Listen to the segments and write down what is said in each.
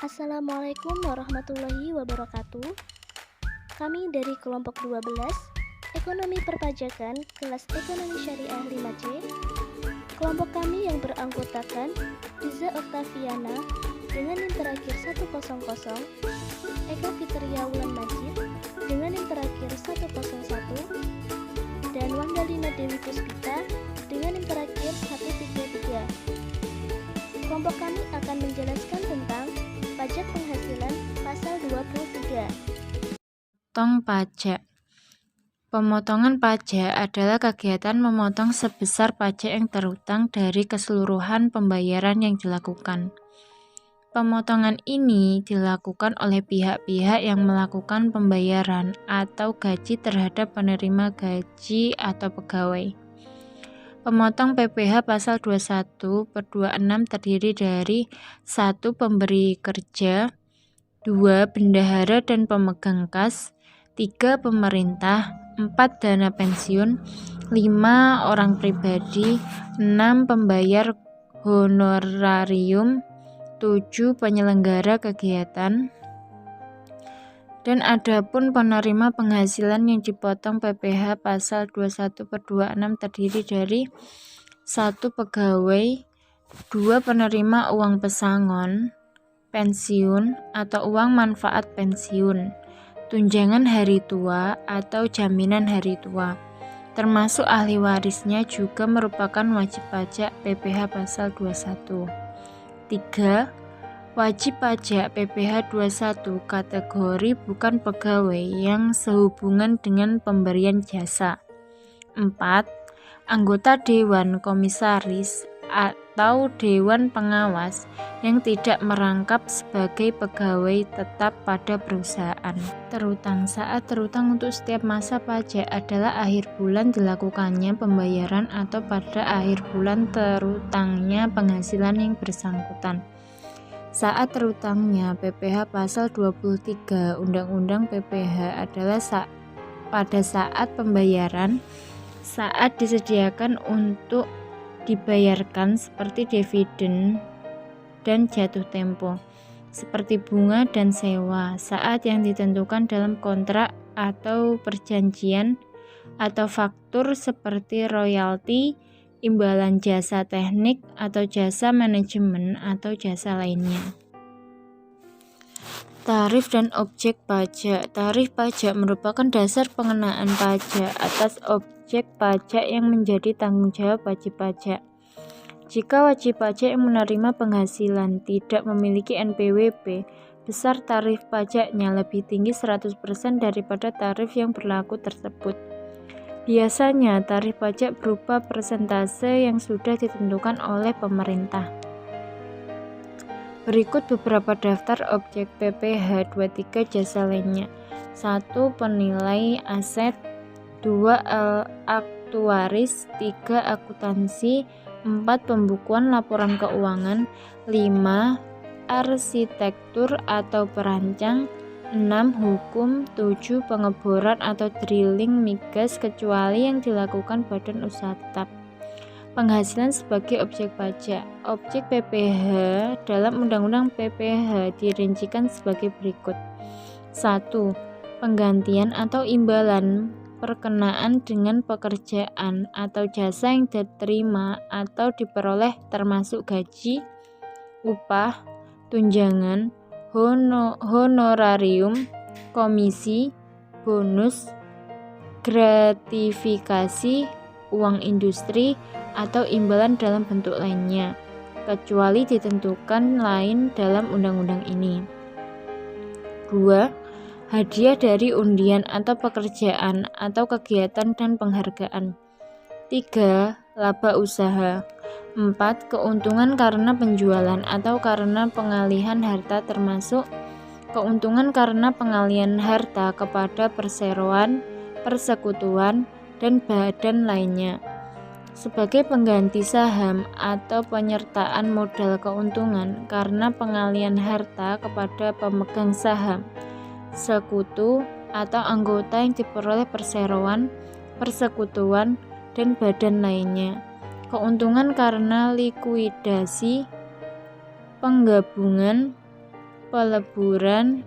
Assalamualaikum warahmatullahi wabarakatuh. Kami dari kelompok 12, Ekonomi Perpajakan, kelas Ekonomi Syariah 5C. Kelompok kami yang beranggotakan Riza Oktaviana dengan NIM terakhir 100, Eka Fitria Wulan Majid dengan NIM terakhir 101, dan Wandalina Dewi Puspita dengan NIM terakhir 133. Kelompok kami akan menjelaskan tentang pajak penghasilan pasal 23. Potong pajak. Pemotongan pajak adalah kegiatan memotong sebesar pajak yang terhutang dari keseluruhan pembayaran yang dilakukan. Pemotongan ini dilakukan oleh pihak-pihak yang melakukan pembayaran atau gaji terhadap penerima gaji atau pegawai. Pemotong PPh pasal 21/26 terdiri dari 1. Pemberi kerja, 2. Bendahara dan pemegang kas, 3. Pemerintah, 4. Dana pensiun, 5. Orang pribadi, 6. Pembayar honorarium, 7. Penyelenggara kegiatan, dan adapun penerima penghasilan yang dipotong PPh pasal 21/26 terdiri dari 1. Pegawai, 2. Penerima uang pesangon, pensiun atau uang manfaat pensiun, tunjangan hari tua atau jaminan hari tua, termasuk ahli warisnya juga merupakan wajib pajak PPh pasal 21. 3. Wajib pajak PPh 21 kategori bukan pegawai yang sehubungan dengan pemberian jasa. 4. Anggota Dewan Komisaris atau Dewan Pengawas yang tidak merangkap sebagai pegawai tetap pada perusahaan. Terutang. Saat terutang untuk setiap masa pajak adalah akhir bulan dilakukannya pembayaran atau pada akhir bulan terutangnya penghasilan yang bersangkutan. Saat terutangnya PPh pasal 23 Undang-Undang PPh adalah pada saat pembayaran, saat disediakan untuk dibayarkan seperti dividen dan jatuh tempo, seperti bunga dan sewa, saat yang ditentukan dalam kontrak atau perjanjian, atau faktur seperti royalti, imbalan jasa teknik atau jasa manajemen atau jasa lainnya. Tarif dan objek pajak. Tarif pajak merupakan dasar pengenaan pajak atas objek pajak yang menjadi tanggung jawab wajib pajak. Jika wajib pajak yang menerima penghasilan tidak memiliki NPWP, besar tarif pajaknya lebih tinggi 100% daripada tarif yang berlaku tersebut. Biasanya tarif pajak berupa persentase yang sudah ditentukan oleh pemerintah. Berikut beberapa daftar objek PPh 23 jasa lainnya. 1. Penilai aset, 2. Aktuaris, 3. Akuntansi, 4. Pembukuan laporan keuangan, 5. Arsitektur atau perancang, 6. Hukum, 7. Pengeboran atau drilling migas kecuali yang dilakukan badan usaha tetap. Penghasilan sebagai objek pajak. Objek PPh dalam Undang-Undang PPh dirincikan sebagai berikut. 1. Penggantian atau imbalan perkenaan dengan pekerjaan atau jasa yang diterima atau diperoleh termasuk gaji, upah, tunjangan, honorarium, komisi, bonus, gratifikasi, uang industri, atau imbalan dalam bentuk lainnya, kecuali ditentukan lain dalam undang-undang ini. 2. Hadiah dari undian atau pekerjaan atau kegiatan dan penghargaan. 3. Laba usaha. 4. Keuntungan karena penjualan atau karena pengalihan harta termasuk keuntungan karena pengalihan harta kepada perseroan, persekutuan, dan badan lainnya. Sebagai pengganti saham atau penyertaan modal keuntungan karena pengalihan harta kepada pemegang saham, sekutu, atau anggota yang diperoleh perseroan, persekutuan, dan badan lainnya. Keuntungan karena likuidasi, penggabungan, peleburan,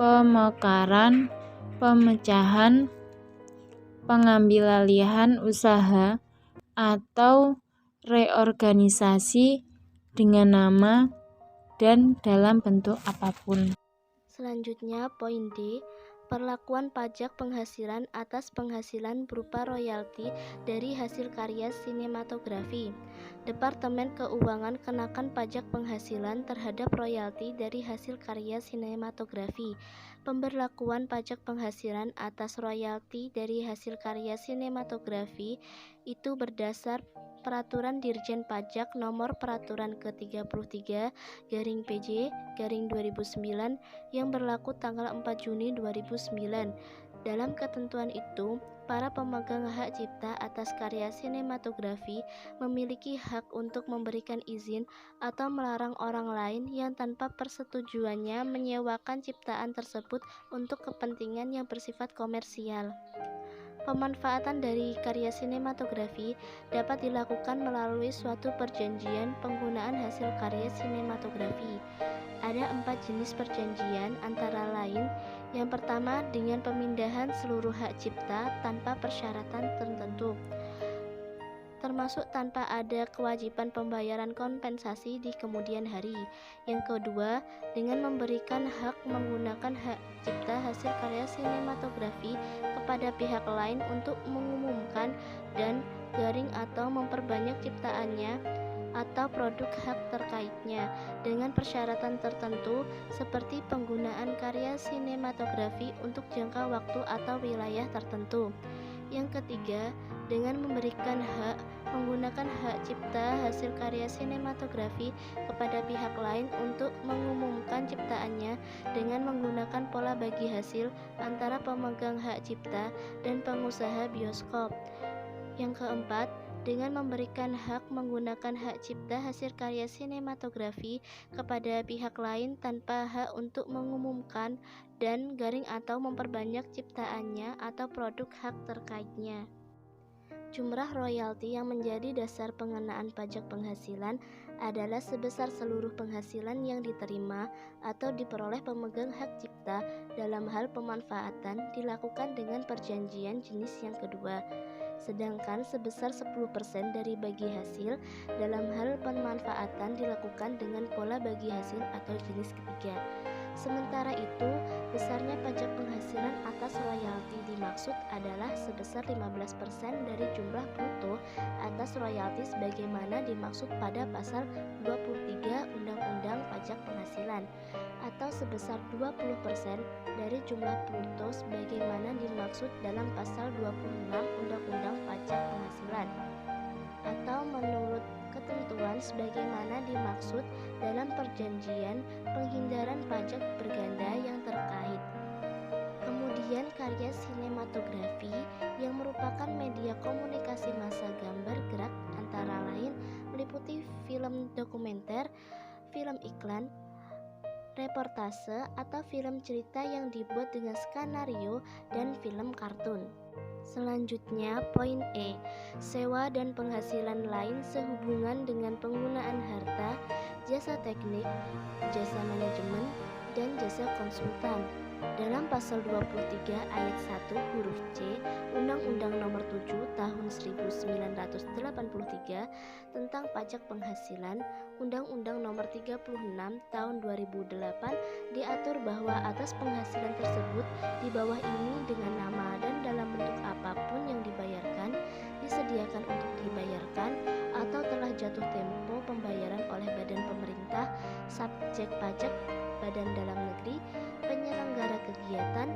pemekaran, pemecahan, pengambilalihan usaha, atau reorganisasi dengan nama dan dalam bentuk apapun. Selanjutnya, poin D, perlakuan pajak penghasilan atas penghasilan berupa royalti dari hasil karya sinematografi. Departemen Keuangan kenakan pajak penghasilan terhadap royalti dari hasil karya sinematografi. Pemberlakuan pajak penghasilan atas royalti dari hasil karya sinematografi itu berdasar Peraturan Dirjen Pajak Nomor Peraturan ke-33 PJ 2009 yang berlaku tanggal 4 Juni 2009. Dalam ketentuan itu, para pemegang hak cipta atas karya sinematografi memiliki hak untuk memberikan izin atau melarang orang lain yang tanpa persetujuannya menyewakan ciptaan tersebut untuk kepentingan yang bersifat komersial. Pemanfaatan dari karya sinematografi dapat dilakukan melalui suatu perjanjian penggunaan hasil karya sinematografi. Ada 4 jenis perjanjian antara lain. Yang pertama, dengan pemindahan seluruh hak cipta tanpa persyaratan tertentu, termasuk tanpa ada kewajiban pembayaran kompensasi di kemudian hari. Yang kedua, dengan memberikan hak menggunakan hak cipta hasil karya sinematografi kepada pihak lain untuk mengumumkan dan garing atau memperbanyak ciptaannya atau produk hak terkaitnya dengan persyaratan tertentu seperti penggunaan karya sinematografi untuk jangka waktu atau wilayah tertentu. Yang ketiga, dengan memberikan hak menggunakan hak cipta hasil karya sinematografi kepada pihak lain untuk mengumumkan ciptaannya dengan menggunakan pola bagi hasil antara pemegang hak cipta dan pengusaha bioskop. Yang keempat, dengan memberikan hak menggunakan hak cipta hasil karya sinematografi kepada pihak lain tanpa hak untuk mengumumkan dan garing atau memperbanyak ciptaannya atau produk hak terkaitnya. Jumlah royalti yang menjadi dasar pengenaan pajak penghasilan adalah sebesar seluruh penghasilan yang diterima atau diperoleh pemegang hak cipta dalam hal pemanfaatan dilakukan dengan perjanjian jenis yang kedua. Sedangkan sebesar 10% dari bagi hasil dalam hal pemanfaatan dilakukan dengan pola bagi hasil atau jenis ketiga. Sementara itu, besarnya pajak penghasilan atas royalti dimaksud adalah sebesar 15% dari jumlah bruto atas royalti sebagaimana dimaksud pada pasal 23 Undang-Undang Pajak Penghasilan, atau sebesar 20% dari jumlah bruto sebagaimana dimaksud dalam pasal 26 Undang-Undang Pajak Penghasilan, atau menurut ketentuan sebagaimana dimaksud dalam perjanjian penghindaran pajak berganda yang terkait. Kemudian karya sinematografi yang merupakan media komunikasi massa gambar gerak antara lain meliputi film dokumenter, film iklan, reportase atau film cerita yang dibuat dengan skenario dan film kartun. Selanjutnya, poin E, sewa dan penghasilan lain sehubungan dengan penggunaan harta, jasa teknik, jasa manajemen, dan jasa konsultan. Dalam pasal 23 ayat 1 huruf C Undang-Undang Nomor 7 Tahun 1983 tentang pajak penghasilan, Undang-Undang Nomor 36 Tahun 2008 diatur bahwa atas penghasilan tersebut di bawah ini dengan nama dan dalam bentuk apapun yang dibayarkan, disediakan untuk dibayarkan, atau telah jatuh tempo pembayaran oleh badan pemerintah, subjek pajak, badan dalam negeri, penyelenggara kegiatan,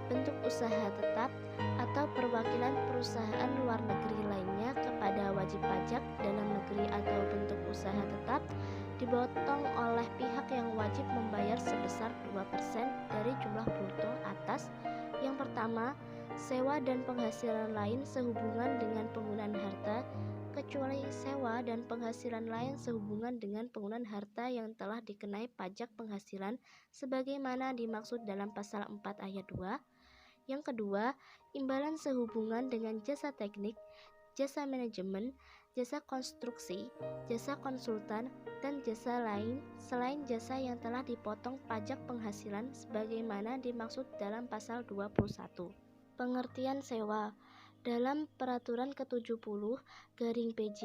bentuk usaha tetap, atau perwakilan perusahaan luar negeri lainnya kepada wajib pajak dalam negeri atau bentuk usaha tetap, dipotong oleh pihak yang wajib membayar sebesar 2% dari jumlah bruto atas yang pertama, sewa dan penghasilan lain sehubungan dengan penggunaan harta, kecuali sewa dan penghasilan lain sehubungan dengan penggunaan harta yang telah dikenai pajak penghasilan sebagaimana dimaksud dalam pasal 4 ayat 2. Yang kedua, imbalan sehubungan dengan jasa teknik, jasa manajemen, jasa konstruksi, jasa konsultan, dan jasa lain selain jasa yang telah dipotong pajak penghasilan sebagaimana dimaksud dalam pasal 21. Pengertian sewa dalam Peraturan ke-70 PJ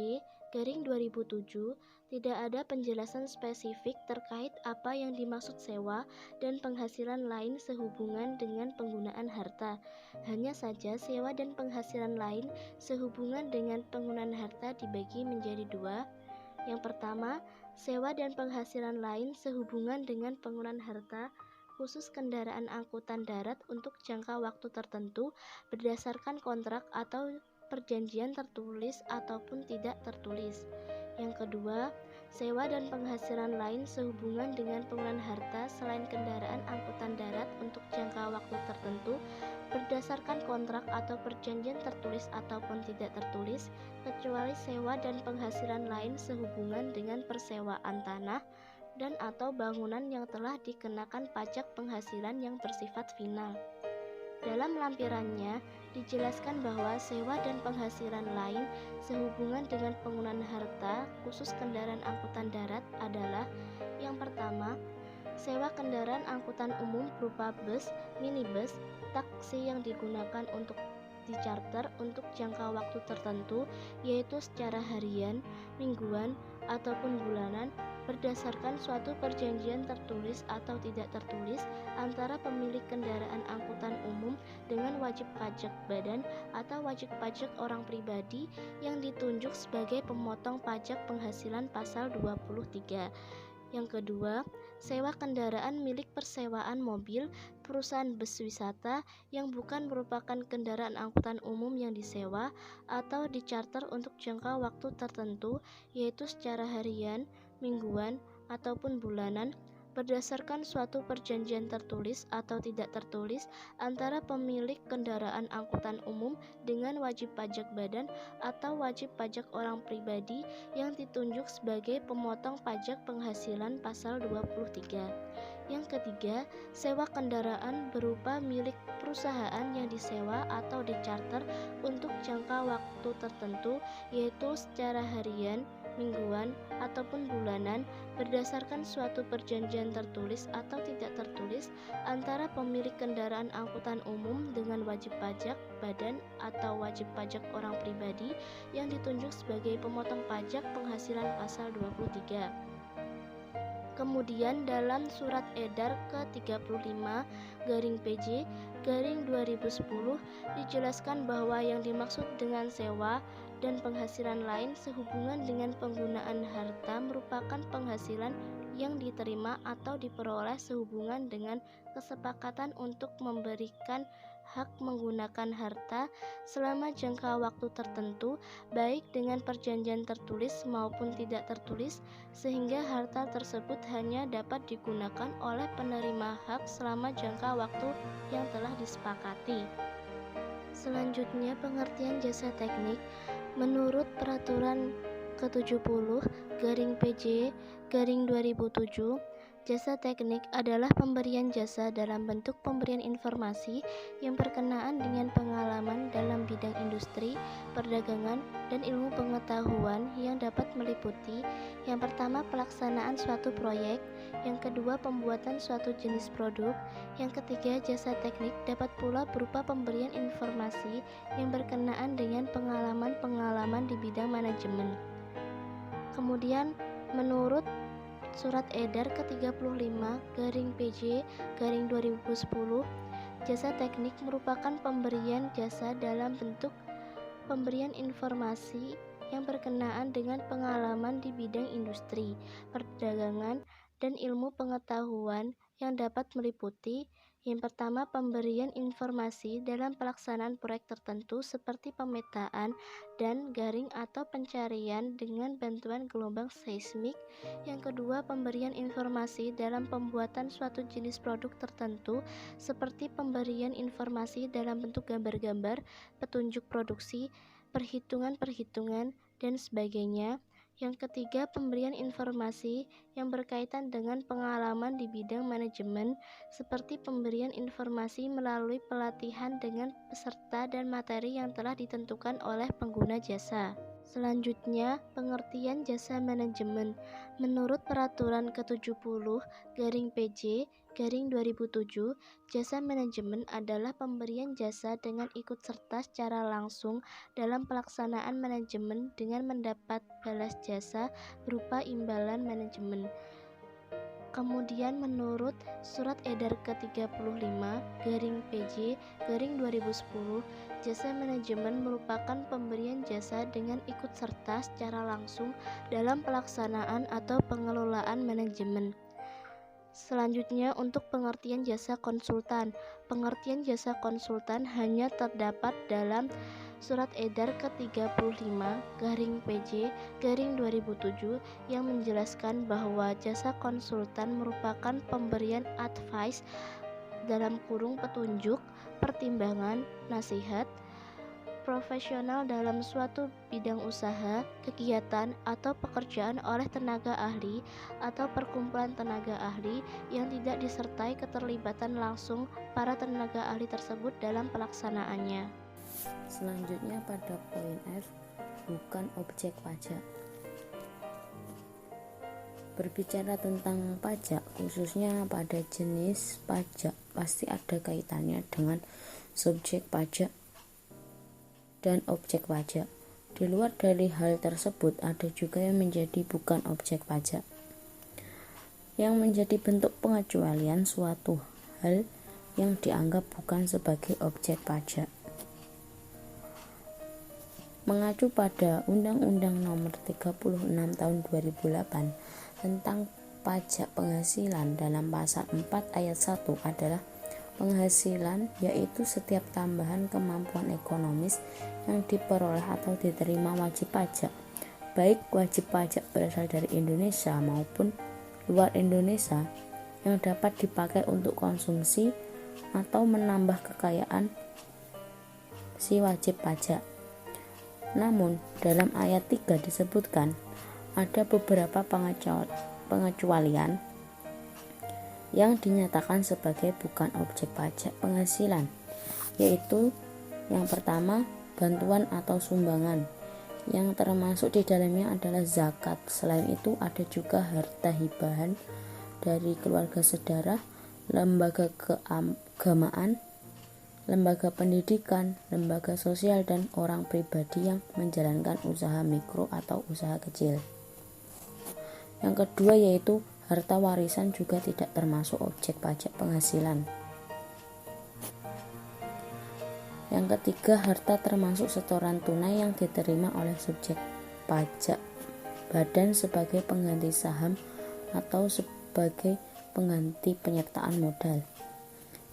2007 tidak ada penjelasan spesifik terkait apa yang dimaksud sewa dan penghasilan lain sehubungan dengan penggunaan harta. Hanya saja sewa dan penghasilan lain sehubungan dengan penggunaan harta dibagi menjadi dua. Yang pertama, sewa dan penghasilan lain sehubungan dengan penggunaan harta khusus kendaraan angkutan darat untuk jangka waktu tertentu berdasarkan kontrak atau perjanjian tertulis ataupun tidak tertulis. Yang kedua, sewa dan penghasilan lain sehubungan dengan penggunaan harta selain kendaraan angkutan darat untuk jangka waktu tertentu berdasarkan kontrak atau perjanjian tertulis ataupun tidak tertulis, kecuali sewa dan penghasilan lain sehubungan dengan persewaan tanah dan atau bangunan yang telah dikenakan pajak penghasilan yang bersifat final. Dalam lampirannya dijelaskan bahwa sewa dan penghasilan lain sehubungan dengan penggunaan harta khusus kendaraan angkutan darat adalah: yang pertama, sewa kendaraan angkutan umum berupa bus, minibus, taksi yang digunakan untuk dicarter untuk jangka waktu tertentu, yaitu secara harian, mingguan, ataupun bulanan berdasarkan suatu perjanjian tertulis atau tidak tertulis antara pemilik kendaraan angkutan umum dengan wajib pajak badan atau wajib pajak orang pribadi yang ditunjuk sebagai pemotong pajak penghasilan pasal 23. Yang kedua, sewa kendaraan milik persewaan mobil perusahaan bus wisata yang bukan merupakan kendaraan angkutan umum yang disewa atau dicarter untuk jangka waktu tertentu, yaitu secara harian, mingguan, ataupun bulanan berdasarkan suatu perjanjian tertulis atau tidak tertulis antara pemilik kendaraan angkutan umum dengan wajib pajak badan atau wajib pajak orang pribadi yang ditunjuk sebagai pemotong pajak penghasilan pasal 23. Yang ketiga, sewa kendaraan berupa milik perusahaan yang disewa atau dicarter untuk jangka waktu tertentu, yaitu secara harian, mingguan, ataupun bulanan berdasarkan suatu perjanjian tertulis atau tidak tertulis antara pemilik kendaraan angkutan umum dengan wajib pajak badan atau wajib pajak orang pribadi yang ditunjuk sebagai pemotong pajak penghasilan pasal 23. Kemudian dalam Surat Edar ke-35 PJ 2010 dijelaskan bahwa yang dimaksud dengan sewa dan penghasilan lain sehubungan dengan penggunaan harta merupakan penghasilan yang diterima atau diperoleh sehubungan dengan kesepakatan untuk memberikan hak menggunakan harta selama jangka waktu tertentu, baik dengan perjanjian tertulis maupun tidak tertulis, sehingga harta tersebut hanya dapat digunakan oleh penerima hak selama jangka waktu yang telah disepakati. Selanjutnya, pengertian jasa teknik. Menurut Peraturan ke-70 PJ 2007, jasa teknik adalah pemberian jasa dalam bentuk pemberian informasi yang berkenaan dengan pengalaman dalam bidang industri, perdagangan, dan ilmu pengetahuan yang dapat meliputi: yang pertama, pelaksanaan suatu proyek; yang kedua, pembuatan suatu jenis produk; yang ketiga, jasa teknik dapat pula berupa pemberian informasi yang berkenaan dengan pengalaman-pengalaman di bidang manajemen. Kemudian, menurut Surat Edar ke-35 PJ 2010, jasa teknik merupakan pemberian jasa dalam bentuk pemberian informasi yang berkenaan dengan pengalaman di bidang industri, perdagangan, dan ilmu pengetahuan yang dapat meliputi: yang pertama, pemberian informasi dalam pelaksanaan proyek tertentu seperti pemetaan dan garing atau pencarian dengan bantuan gelombang seismik; yang kedua, pemberian informasi dalam pembuatan suatu jenis produk tertentu seperti pemberian informasi dalam bentuk gambar-gambar, petunjuk produksi, perhitungan-perhitungan, dan sebagainya; yang ketiga, pemberian informasi yang berkaitan dengan pengalaman di bidang manajemen seperti pemberian informasi melalui pelatihan dengan peserta dan materi yang telah ditentukan oleh pengguna jasa. Selanjutnya, pengertian jasa manajemen. Menurut Peraturan ke-70-PJ-2007, jasa manajemen adalah pemberian jasa dengan ikut serta secara langsung dalam pelaksanaan manajemen dengan mendapat balas jasa berupa imbalan manajemen. Kemudian menurut Surat Edar ke-35-PJ-2010, jasa manajemen merupakan pemberian jasa dengan ikut serta secara langsung dalam pelaksanaan atau pengelolaan manajemen. Selanjutnya untuk pengertian jasa konsultan. Pengertian jasa konsultan hanya terdapat dalam Surat Edar ke-35-PJ-2007 yang menjelaskan bahwa jasa konsultan merupakan pemberian advice (petunjuk, pertimbangan, nasihat) profesional dalam suatu bidang usaha, kegiatan, atau pekerjaan oleh tenaga ahli atau perkumpulan tenaga ahli yang tidak disertai keterlibatan langsung para tenaga ahli tersebut dalam pelaksanaannya. Selanjutnya pada poin F, bukan objek pajak. Berbicara tentang pajak, khususnya pada jenis pajak, pasti ada kaitannya dengan subjek pajak dan objek pajak. Di luar dari hal tersebut, ada juga yang menjadi bukan objek pajak, yang menjadi bentuk pengecualian suatu hal yang dianggap bukan sebagai objek pajak. Mengacu pada Undang-Undang Nomor 36 Tahun 2008 tentang pajak penghasilan, dalam pasal 4 ayat 1 adalah penghasilan, yaitu setiap tambahan kemampuan ekonomis yang diperoleh atau diterima wajib pajak, baik wajib pajak berasal dari Indonesia maupun luar Indonesia, yang dapat dipakai untuk konsumsi atau menambah kekayaan si wajib pajak. Namun, dalam ayat 3 disebutkan ada beberapa pengecualian yang dinyatakan sebagai bukan objek pajak penghasilan, yaitu yang pertama, bantuan atau sumbangan, yang termasuk di dalamnya adalah zakat. Selain itu ada juga harta hibahan dari keluarga saudara, lembaga keagamaan, lembaga pendidikan, lembaga sosial, dan orang pribadi yang menjalankan usaha mikro atau usaha kecil. Yang kedua yaitu harta warisan juga tidak termasuk objek pajak penghasilan. Yang ketiga, harta termasuk setoran tunai yang diterima oleh subjek pajak badan sebagai pengganti saham atau sebagai pengganti penyertaan modal.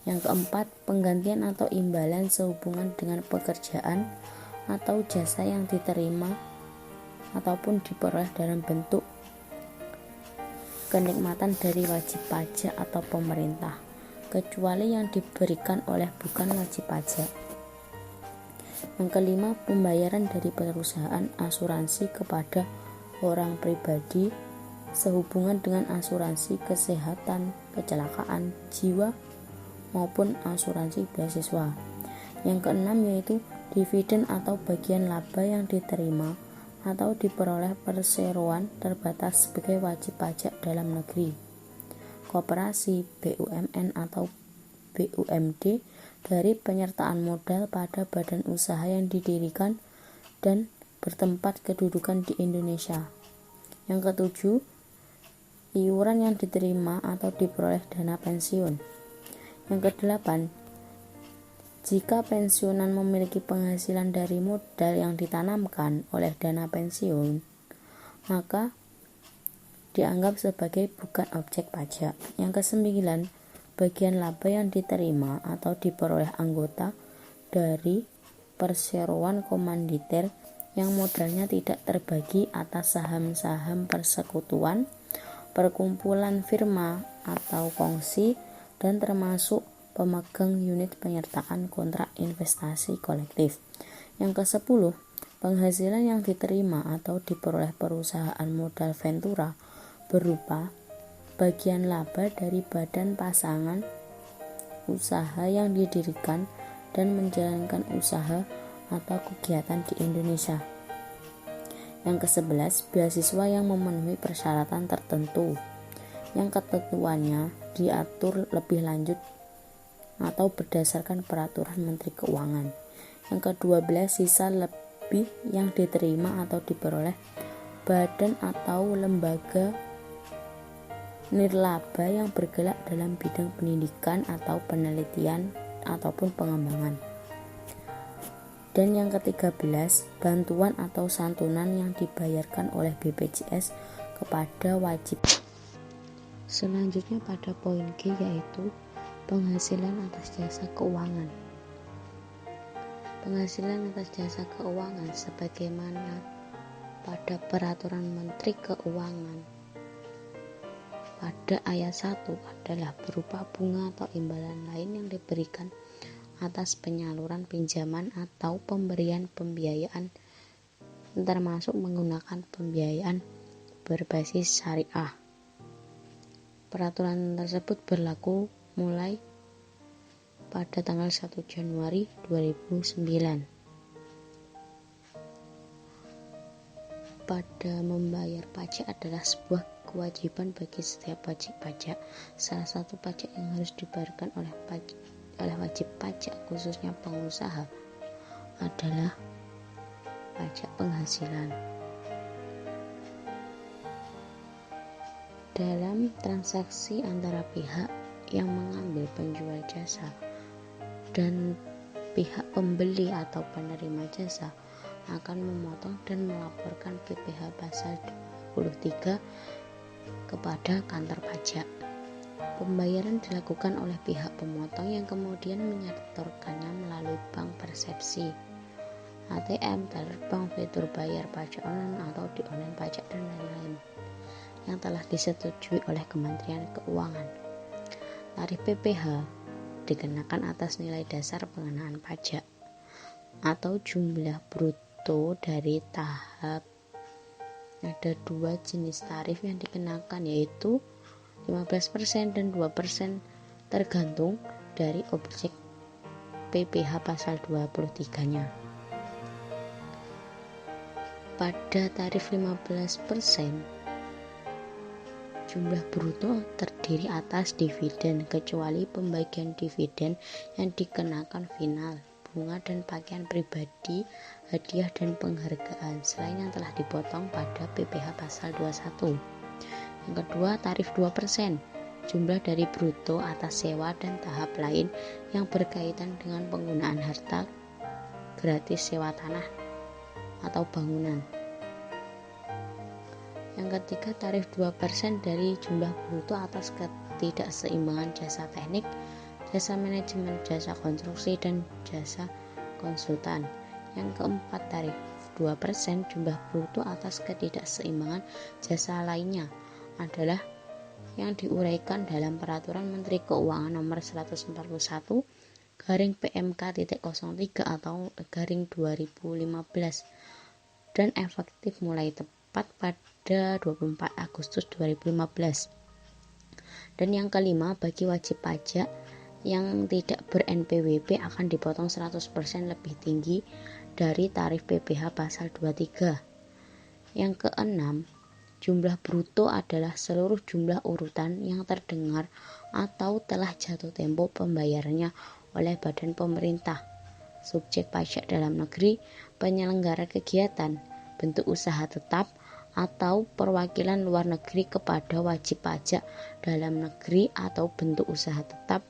Yang keempat, penggantian atau imbalan sehubungan dengan pekerjaan atau jasa yang diterima ataupun diperoleh dalam bentuk kenikmatan dari wajib pajak atau pemerintah, kecuali yang diberikan oleh bukan wajib pajak. Yang kelima, pembayaran dari perusahaan asuransi kepada orang pribadi sehubungan dengan asuransi kesehatan, kecelakaan jiwa, maupun asuransi beasiswa. Yang keenam yaitu dividen atau bagian laba yang diterima atau diperoleh perseroan terbatas sebagai wajib pajak dalam negeri, koperasi, BUMN atau BUMD dari penyertaan modal pada badan usaha yang didirikan dan bertempat kedudukan di Indonesia. Yang ketujuh, iuran yang diterima atau diperoleh dana pensiun. Yang kedelapan, jika pensiunan memiliki penghasilan dari modal yang ditanamkan oleh dana pensiun, maka dianggap sebagai bukan objek pajak. Yang kesembilan, bagian laba yang diterima atau diperoleh anggota dari perseroan komanditer yang modalnya tidak terbagi atas saham-saham persekutuan, perkumpulan firma atau kongsi, dan termasuk pemegang unit penyertaan kontrak investasi kolektif. Yang ke-10, penghasilan yang diterima atau diperoleh perusahaan modal ventura berupa bagian laba dari badan pasangan usaha yang didirikan dan menjalankan usaha atau kegiatan di Indonesia. Yang ke-11, beasiswa yang memenuhi persyaratan tertentu, yang ketentuannya diatur lebih lanjut atau berdasarkan peraturan Menteri Keuangan. Yang ke-12, sisa lebih yang diterima atau diperoleh badan atau lembaga nirlaba yang bergerak dalam bidang pendidikan atau penelitian ataupun pengembangan. Dan yang ke-13, bantuan atau santunan yang dibayarkan oleh BPJS kepada wajib. Selanjutnya pada poin G, yaitu penghasilan atas jasa keuangan. Penghasilan atas jasa keuangan sebagaimana pada peraturan Menteri Keuangan pada ayat 1 adalah berupa bunga atau imbalan lain yang diberikan atas penyaluran pinjaman atau pemberian pembiayaan, termasuk menggunakan pembiayaan berbasis syariah. Peraturan tersebut berlaku mulai pada tanggal 1 Januari 2009. Pada membayar pajak adalah sebuah kewajiban bagi setiap wajib pajak. Salah satu pajak yang harus dibayarkan oleh wajib pajak, khususnya pengusaha, adalah pajak penghasilan. Dalam transaksi antara pihak yang mengambil penjual jasa dan pihak pembeli atau penerima jasa akan memotong dan melaporkan PPh pasal 23 kepada kantor pajak. Pembayaran dilakukan oleh pihak pemotong yang kemudian menyetorkannya melalui bank persepsi, ATM, terbang, fitur bayar pajak online atau di online pajak dan lain-lain yang telah disetujui oleh Kementerian Keuangan. Tarif PPh dikenakan atas nilai dasar pengenaan pajak atau jumlah bruto dari tahap. Ada 2 jenis tarif yang dikenakan, yaitu 15% dan 2% tergantung dari objek PPh pasal 23-nya. Pada tarif 15%, jumlah bruto terdiri atas dividen, kecuali pembagian dividen yang dikenakan final, bunga dan pakaian pribadi, hadiah dan penghargaan, selain yang telah dipotong pada PPh pasal 21. Yang kedua, tarif 2%, jumlah dari bruto atas sewa dan tahap lain yang berkaitan dengan penggunaan harta gratis sewa tanah atau bangunan. Yang ketiga, tarif 2% dari jumlah bruto atas ketidakseimbangan jasa teknik, jasa manajemen, jasa konstruksi, dan jasa konsultan. Yang keempat, tarif 2% jumlah bruto atas ketidakseimbangan jasa lainnya adalah yang diuraikan dalam Peraturan Menteri Keuangan Nomor 141 /PMK.03 atau /2015 dan efektif mulai tepat pada 24 Agustus 2015. Dan yang kelima, bagi wajib pajak yang tidak ber-NPWP akan dipotong 100% lebih tinggi dari tarif PPh pasal 23. Yang keenam, jumlah bruto adalah seluruh jumlah urutan yang terdengar atau telah jatuh tempo pembayarannya oleh badan pemerintah, subjek pajak dalam negeri, penyelenggara kegiatan, bentuk usaha tetap, atau perwakilan luar negeri kepada wajib pajak dalam negeri atau bentuk usaha tetap,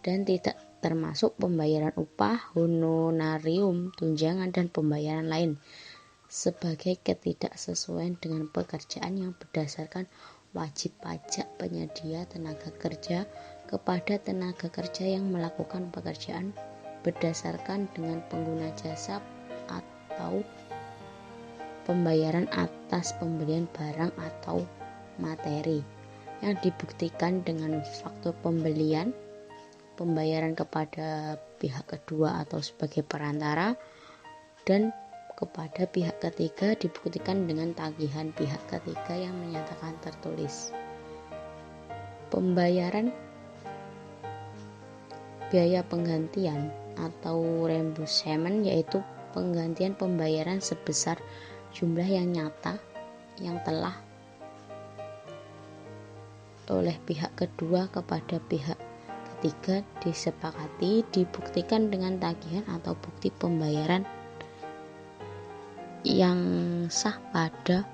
dan tidak termasuk pembayaran upah, honorarium, tunjangan, dan pembayaran lain sebagai ketidaksesuaian dengan pekerjaan yang berdasarkan wajib pajak penyedia tenaga kerja kepada tenaga kerja yang melakukan pekerjaan berdasarkan dengan pengguna jasa atau pembayaran atas pembelian barang atau materi yang dibuktikan dengan faktur pembelian, pembayaran kepada pihak kedua atau sebagai perantara, dan kepada pihak ketiga dibuktikan dengan tagihan pihak ketiga yang menyatakan tertulis. Pembayaran biaya penggantian atau reimbursement yaitu penggantian pembayaran sebesar jumlah yang nyata yang telah oleh pihak kedua kepada pihak ketiga disepakati dibuktikan dengan tagihan atau bukti pembayaran yang sah pada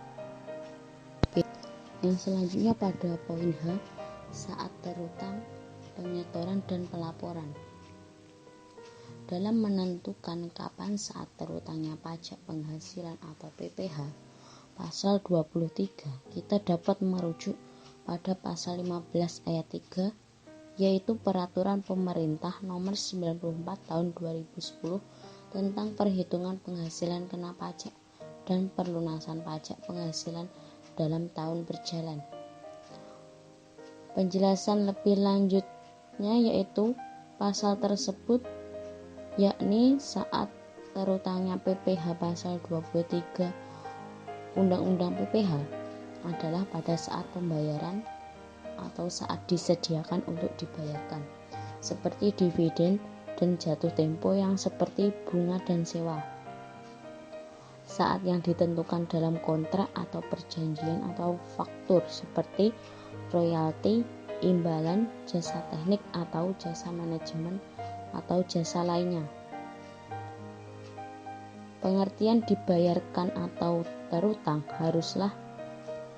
yang selanjutnya pada poin H, saat terutang, penyetoran dan pelaporan. Dalam menentukan kapan saat terutangnya pajak penghasilan atau PPh, pasal 23, kita dapat merujuk pada pasal 15 ayat 3, yaitu Peraturan Pemerintah Nomor 94 Tahun 2010 tentang perhitungan penghasilan kena pajak dan perlunasan pajak penghasilan dalam tahun berjalan. Penjelasan lebih lanjutnya yaitu pasal tersebut, yakni saat terutangnya PPh pasal 23 Undang-Undang PPh adalah pada saat pembayaran atau saat disediakan untuk dibayarkan, seperti dividen dan jatuh tempo yang seperti bunga dan sewa. Saat yang ditentukan dalam kontrak atau perjanjian atau faktur seperti royalti, imbalan, jasa teknik atau jasa manajemen atau jasa lainnya. Pengertian dibayarkan atau terutang haruslah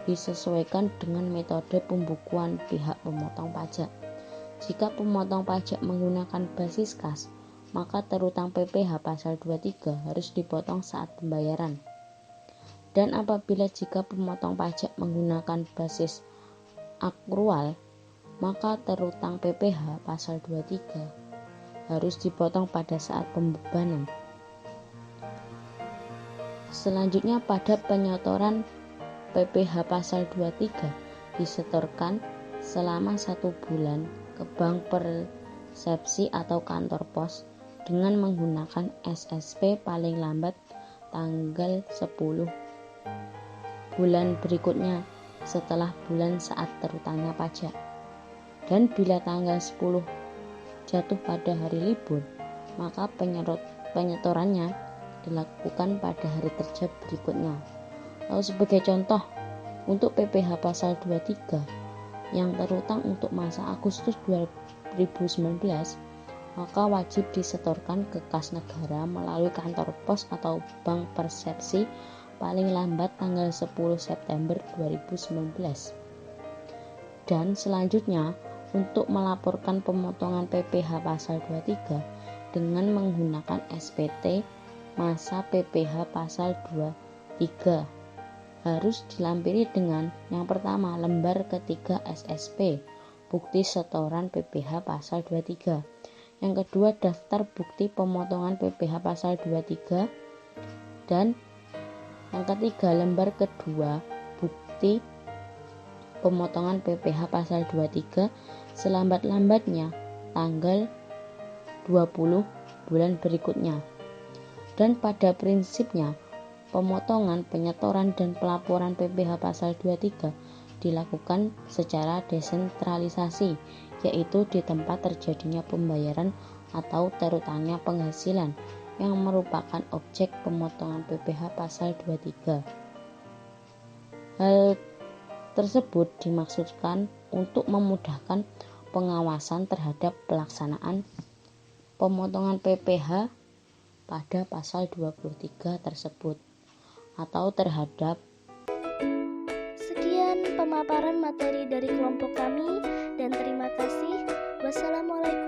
disesuaikan dengan metode pembukuan pihak pemotong pajak. Jika pemotong pajak menggunakan basis kas, maka terutang PPh pasal 23 harus dipotong saat pembayaran. Dan apabila jika pemotong pajak menggunakan basis akrual, maka terutang PPh pasal 23 harus dipotong pada saat pembebanan. Selanjutnya pada penyetoran, PPh pasal 23 disetorkan selama 1 bulan ke bank persepsi atau kantor pos dengan menggunakan SSP paling lambat tanggal 10 bulan berikutnya setelah bulan saat terutangnya pajak. Dan bila tanggal 10 jatuh pada hari libur, maka penyetorannya dilakukan pada hari kerja berikutnya. Lalu sebagai contoh, untuk PPh pasal 23 yang terutang untuk masa Agustus 2019, maka wajib disetorkan ke kas negara melalui kantor pos atau bank persepsi paling lambat tanggal 10 September 2019. Dan selanjutnya, untuk melaporkan pemotongan PPh pasal 23 dengan menggunakan SPT masa PPh pasal 23 harus dilampiri dengan yang pertama, lembar ketiga SSP, bukti setoran PPh pasal 23. Yang kedua, daftar bukti pemotongan PPh pasal 23. Dan yang ketiga, lembar kedua bukti pemotongan PPh pasal 23 selambat-lambatnya tanggal 20 bulan berikutnya. Dan pada prinsipnya, pemotongan, penyetoran, dan pelaporan PPh pasal 23 dilakukan secara desentralisasi, yaitu di tempat terjadinya pembayaran atau terutangnya penghasilan yang merupakan objek pemotongan PPh pasal 23. Hal tersebut dimaksudkan untuk memudahkan pengawasan terhadap pelaksanaan pemotongan PPh pada pasal 23 tersebut atau terhadap. Sekian pemaparan materi dari kelompok kami dan terima kasih. Wassalamualaikum